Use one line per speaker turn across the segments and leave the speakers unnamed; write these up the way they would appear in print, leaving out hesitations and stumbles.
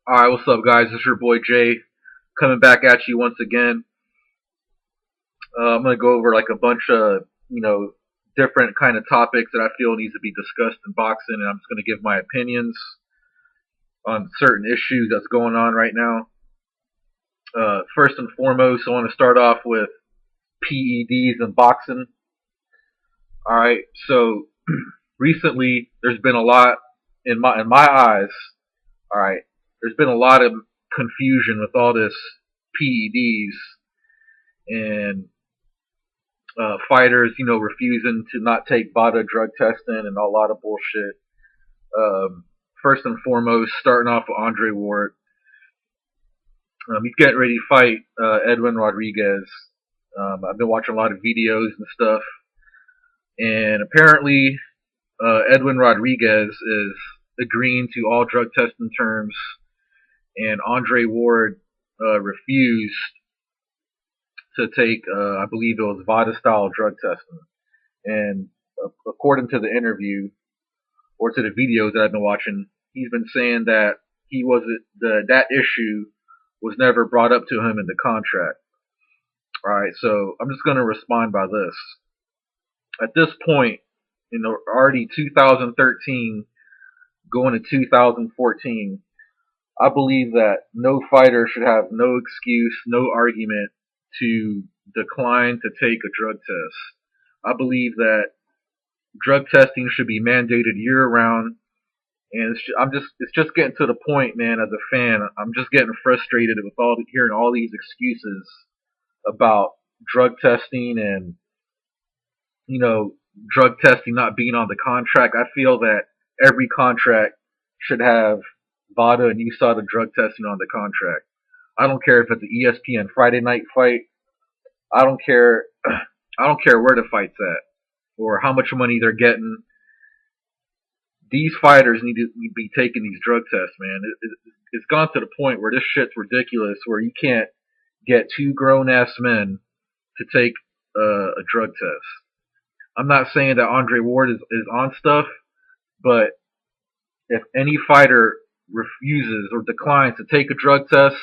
Alright, what's up, guys? This is your boy Jay coming back at you once again. I'm going to go over like a bunch of, different kind of topics that I feel needs to be discussed in boxing, and I'm just going to give my opinions on certain issues that's going on right now. First and foremost, I want to start off with PEDs in boxing. Alright, so recently there's been a lot in my eyes. Alright, there's been a lot of confusion with all this PEDs and fighters, refusing to not take VADA drug testing and a lot of bullshit. First and foremost, starting off with Andre Ward. He's getting ready to fight Edwin Rodriguez. I've been watching a lot of videos and stuff, and apparently Edwin Rodriguez is agreeing to all drug testing terms, and Andre Ward refused to take, I believe it was VADA style drug testing. And according to the interview or to the videos that I've been watching, he's been saying that he wasn't that issue was never brought up to him in the contract. All right, so I'm just going to respond by this. At this point, in the already 2013 going to 2014, I believe that no fighter should have no excuse, no argument to decline to take a drug test. I believe that drug testing should be mandated year round, and it's just getting to the point, man. As a fan, I'm just getting frustrated with hearing all these excuses about drug testing and drug testing not being on the contract. I feel that every contract should have VADA and USADA drug testing on the contract. I don't care if it's an ESPN Friday night fight. I don't care. I don't care where the fight's at or how much money they're getting. These fighters need to be taking these drug tests, man. It's gone to the point where this shit's ridiculous, where you can't get two grown ass men to take a drug test. I'm not saying that Andre Ward is on stuff, but if any fighter refuses or declines to take a drug test,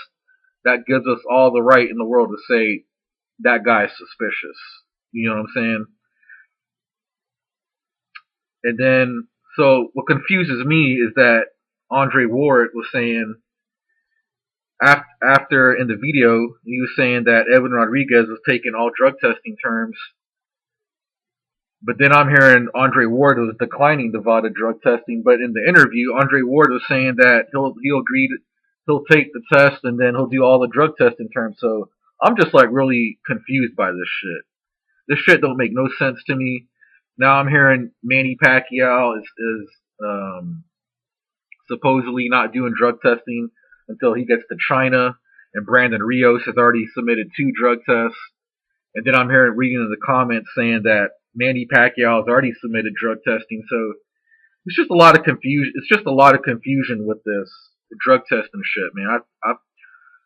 that gives us all the right in the world to say that guy is suspicious. You know what I'm saying? And then, so what confuses me is that Andre Ward was saying, after in the video, he was saying that Edwin Rodriguez was taking all drug testing terms. But then I'm hearing Andre Ward was declining the VADA drug testing. But in the interview, Andre Ward was saying that he'll agree to, he'll take the test and then he'll do all the drug testing terms. So I'm just like really confused by this shit. This shit don't make no sense to me. Now I'm hearing Manny Pacquiao is supposedly not doing drug testing until he gets to China, and Brandon Rios has already submitted 2 drug tests. And then I'm reading in the comments saying that Manny Pacquiao has already submitted drug testing. So it's just a lot of confusion. It's just a lot of confusion with this drug testing shit, man.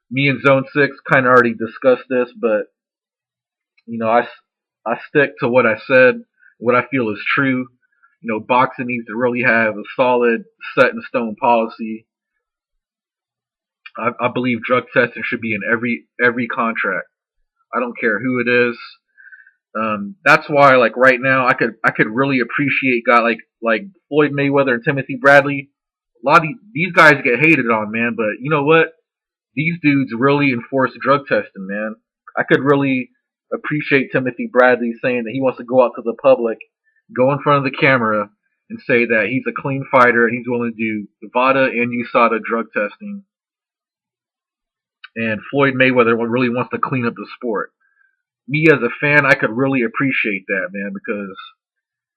Me and Zone 6 kind of already discussed this, but I stick to what I said, what I feel is true. Boxing needs to really have a solid, set in stone policy. I believe drug testing should be in every contract. I don't care who it is. That's why, like right now, I could really appreciate guys like Floyd Mayweather and Timothy Bradley. A lot of these guys get hated on, man. But you know what? These dudes really enforce drug testing, man. I could really appreciate Timothy Bradley saying that he wants to go out to the public, go in front of the camera, and say that he's a clean fighter and he's willing to do VADA and USADA drug testing. And Floyd Mayweather really wants to clean up the sport. Me as a fan, I could really appreciate that, man, because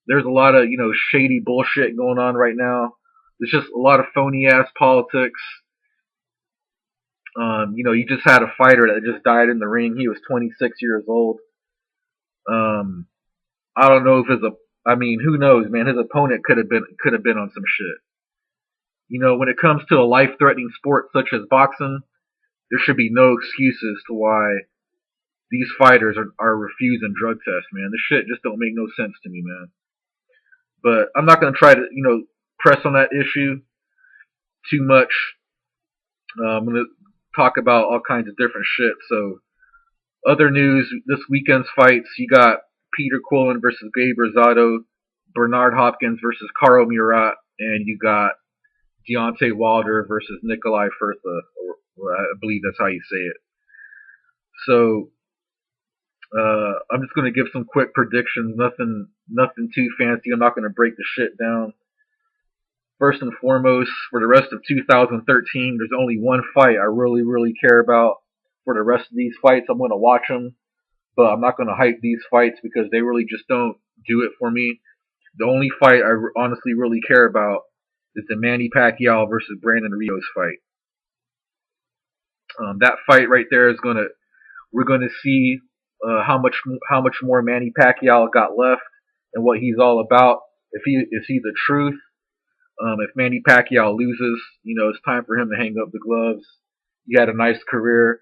there's a lot of shady bullshit going on right now. There's just a lot of phony ass politics. You just had a fighter that just died in the ring. He was 26 years old. I don't know if who knows, man? His opponent could have been on some shit. When it comes to a life-threatening sport such as boxing, there should be no excuses to why these fighters are refusing drug tests, man. This shit just don't make no sense to me, man. But I'm not gonna try to press on that issue too much. I'm gonna talk about all kinds of different shit. So, other news: this weekend's fights, you got Peter Quillen versus Gabe Rosado, Bernard Hopkins versus Carl Murat, and you got Deontay Wilder versus Nikolai Furtha, or I believe that's how you say it. So, I'm just gonna give some quick predictions. Nothing too fancy. I'm not gonna break the shit down. First and foremost, for the rest of 2013, there's only one fight I really care about. For the rest of these fights, I'm gonna watch them, but I'm not gonna hype these fights because they really just don't do it for me. The only fight I honestly really care about is the Manny Pacquiao versus Brandon Rios fight. That fight right there is gonna we're gonna see how much more Manny Pacquiao got left and what he's all about. If he is he the truth. If Manny Pacquiao loses, it's time for him to hang up the gloves. You had a nice career.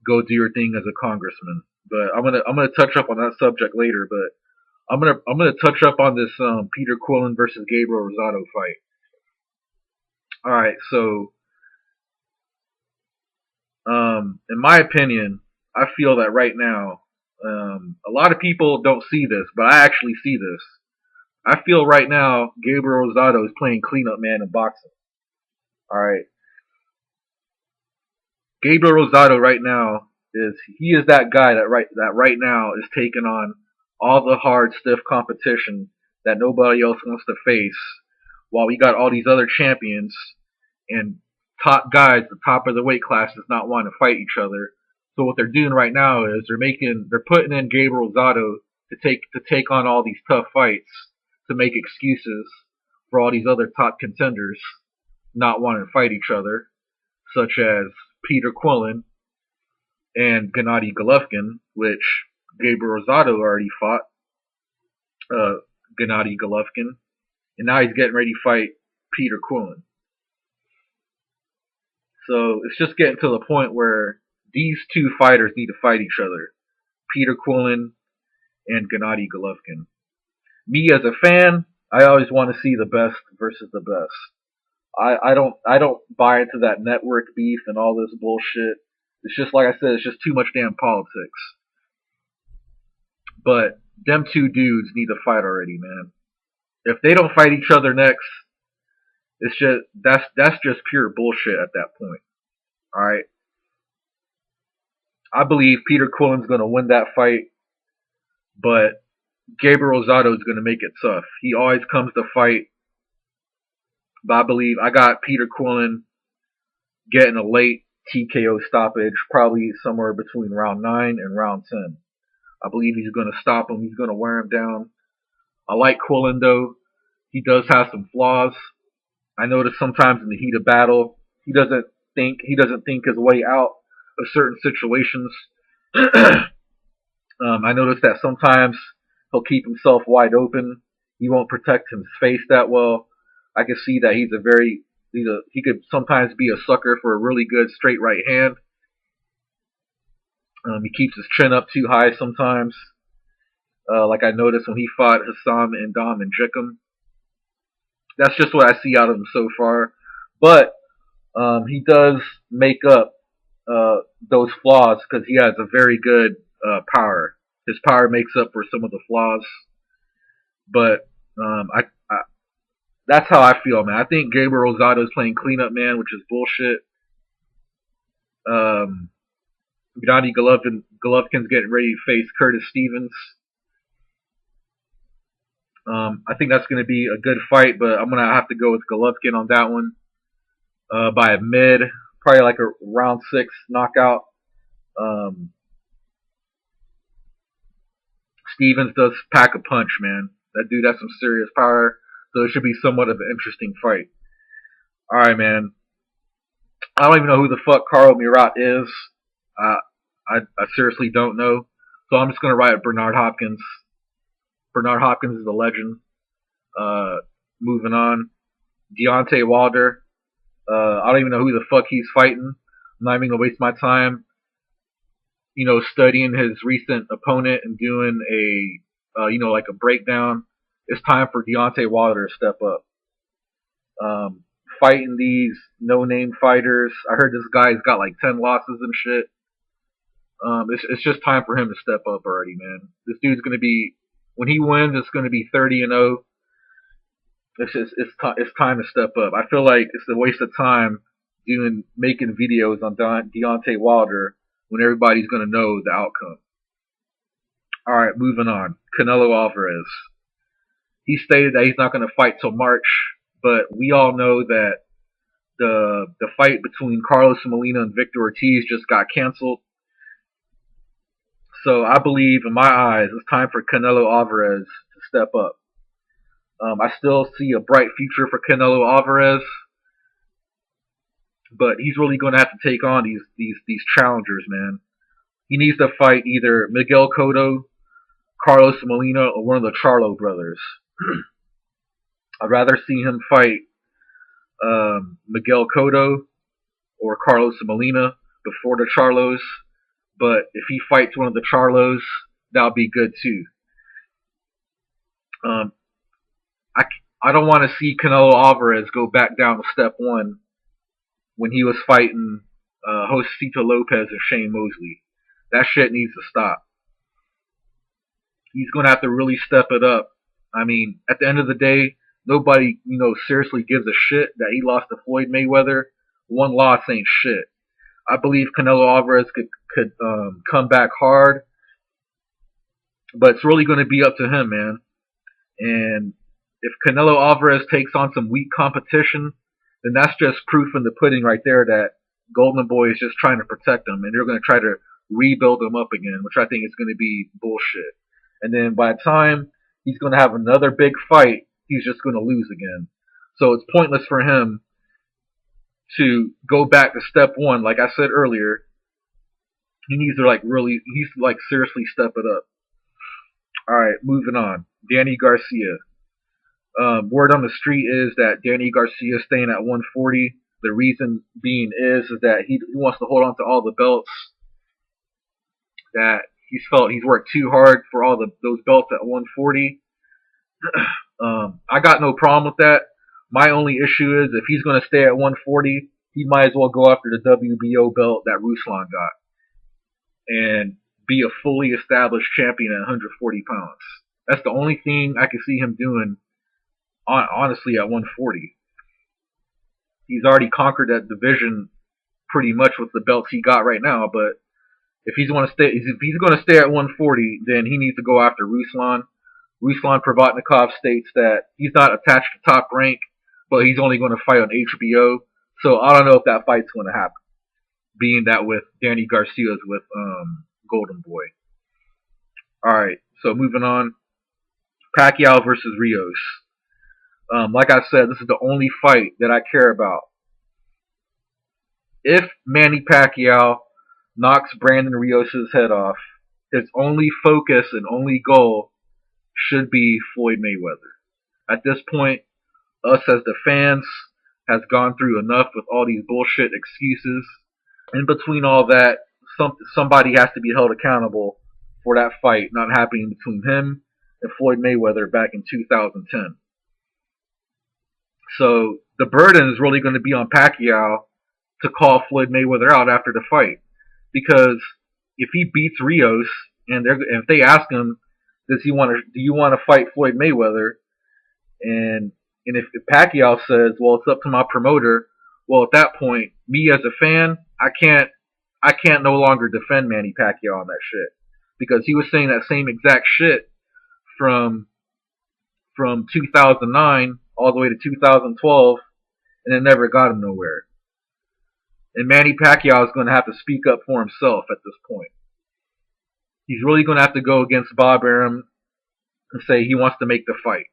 Go do your thing as a congressman. But I'm gonna touch up on that subject later. But I'm gonna touch up on this Peter Quillen versus Gabriel Rosado fight. All right, so in my opinion, I feel that right now, a lot of people don't see this, but I actually see this. I feel right now Gabriel Rosado is playing cleanup man in boxing. All right, Gabriel Rosado right now is that guy that right now is taking on all the hard, stiff competition that nobody else wants to face, while we got all these other champions and top guys, the top of the weight classes, not wanting to fight each other. So what they're doing right now is they're putting in Gabriel Rosado to take on all these tough fights to make excuses for all these other top contenders not wanting to fight each other, such as Peter Quillen and Gennady Golovkin, which Gabriel Rosado already fought Gennady Golovkin, and now he's getting ready to fight Peter Quillen. So it's just getting to the point where these two fighters need to fight each other, Peter Quillen and Gennady Golovkin. Me as a fan, I always want to see the best versus the best. I don't buy into that network beef and all this bullshit. It's just like I said, it's just too much damn politics. But them two dudes need to fight already, man. If they don't fight each other next, it's just that's just pure bullshit at that point. All right. I believe Peter Quillen's gonna win that fight, but Gabriel Rosado is gonna make it tough. He always comes to fight, but I believe I got Peter Quillen getting a late TKO stoppage, probably somewhere between round 9 and round 10. I believe he's going to stop him. He's going to wear him down. I like Quillen though. He does have some flaws. I notice sometimes in the heat of battle, he doesn't think his way out of certain situations. I notice that sometimes he'll keep himself wide open. He won't protect his face that well. I can see that he could sometimes be a sucker for a really good straight right hand. He keeps his chin up too high sometimes. Like I noticed when he fought Hassam and Dom and Jikum. That's just what I see out of him so far. But he does make up those flaws because he has a very good power. His power makes up for some of the flaws. But I that's how I feel, man. I think Gabriel Rosado is playing cleanup man, which is bullshit. Gennady Golovkin's getting ready to face Curtis Stevens. I think that's going to be a good fight, but I'm going to have to go with Golovkin on that one by a mid, probably like a round 6 knockout. Stevens does pack a punch, man. That dude has some serious power, so it should be somewhat of an interesting fight. All right, man. I don't even know who the fuck Carl Murat is. I seriously don't know. So I'm just going to write Bernard Hopkins. Bernard Hopkins is a legend. Moving on. Deontay Wilder. I don't even know who the fuck he's fighting. I'm not even going to waste my time, studying his recent opponent and doing like a breakdown. It's time for Deontay Wilder to step up. fighting these no-name fighters. I heard this guy's got like 10 losses and shit. It's just time for him to step up already, man. This dude's gonna be, when he wins, it's gonna be 30-0. It's time to step up. I feel like it's a waste of time making videos on Deontay Wilder when everybody's gonna know the outcome. All right, moving on. Canelo Alvarez. He stated that he's not going to fight till March, but we all know that the fight between Carlos Molina and Victor Ortiz just got canceled. So I believe, in my eyes, it's time for Canelo Alvarez to step up. I still see a bright future for Canelo Alvarez, but he's really going to have to take on these challengers, man. He needs to fight either Miguel Cotto, Carlos Molina, or one of the Charlo brothers. I'd rather see him fight Miguel Cotto or Carlos Molina before the Charlos, but if he fights one of the Charlos, that'll be good too. I don't want to see Canelo Alvarez go back down to step one when he was fighting Josesito Lopez and Shane Mosley. That shit needs to stop. He's going to have to really step it up. I mean, at the end of the day, nobody, seriously gives a shit that he lost to Floyd Mayweather. One loss ain't shit. I believe Canelo Alvarez could come back hard, but it's really going to be up to him, man. And if Canelo Alvarez takes on some weak competition, then that's just proof in the pudding right there that Golden Boy is just trying to protect him, and they're going to try to rebuild him up again, which I think is going to be bullshit. And then by the time he's going to have another big fight, he's just going to lose again. So it's pointless for him to go back to step one. Like I said earlier, he needs to seriously step it up. All right, moving on. Danny Garcia. Word on the street is that Danny Garcia is staying at 140. The reason being is that he wants to hold on to all the belts. That he's worked too hard for all those belts at 140. I got no problem with that. My only issue is if he's going to stay at 140, he might as well go after the WBO belt that Ruslan got and be a fully established champion at 140 pounds. That's the only thing I can see him doing, honestly, at 140. He's already conquered that division pretty much with the belts he got right now, but if he's going to stay at 140, then he needs to go after Ruslan. Ruslan Provodnikov states that he's not attached to Top Rank, but he's only going to fight on HBO. So I don't know if that fight's going to happen, being that with Danny Garcia's with Golden Boy. All right, so moving on. Pacquiao versus Rios. Like I said, this is the only fight that I care about. If Manny Pacquiao knocks Brandon Rios' head off, his only focus and only goal should be Floyd Mayweather. At this point, us as the fans has gone through enough with all these bullshit excuses. In between all that, somebody has to be held accountable for that fight not happening between him and Floyd Mayweather back in 2010. So the burden is really going to be on Pacquiao to call Floyd Mayweather out after the fight, because if he beats Rios and if they ask him, do you want to fight Floyd Mayweather, and if Pacquiao says, well, it's up to my promoter, well, at that point, me as a fan, I can't no longer defend Manny Pacquiao on that shit, because he was saying that same exact shit from 2009 all the way to 2012, and it never got him nowhere. And Manny Pacquiao is going to have to speak up for himself at this point. He's really going to have to go against Bob Arum and say he wants to make the fight.